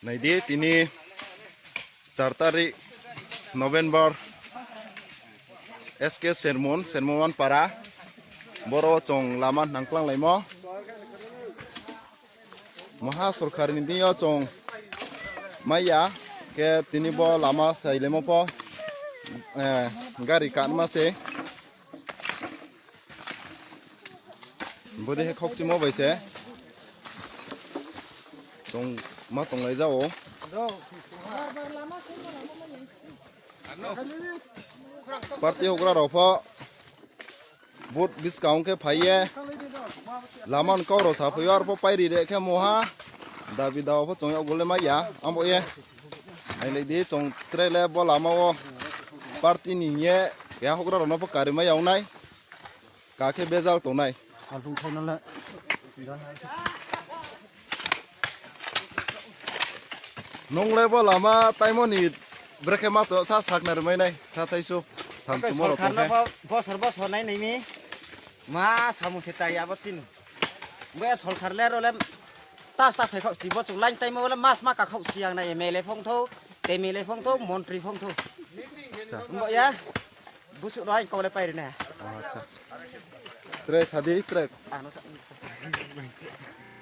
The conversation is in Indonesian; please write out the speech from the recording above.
Naidi tini 4 tarik November SK Serhmung para boro chong lama nangklang laimo maha sorkar ni yo chong maya ke tini bo lama sai lemo po gari kan ma se bode he khokchi mo bai se tong ma tong lai jao party okra rofa bot discount ke phaiye laman ko ro sa phayar po pairi de ke moha dabi daw po chong ogole ma ya ambo ye ai le di chong trele bo lama o party ni ye ya okra ro no po kari ma yaw nai ka ke bezal to nai album thon la nong le bo lama taimo ni breke ma to sa sak nar mai nai tha thaisu sam sumo ro to he bos honai nei mi ma samu theta ya batin be sol kharle ro le tas ta phai khau ti bo chung lain tai mo le mas ma ka khau siang nai mele phong tho te mele phong tho montri phong tho mo ya busu rai ko le pai ne tre sadi tre ano sa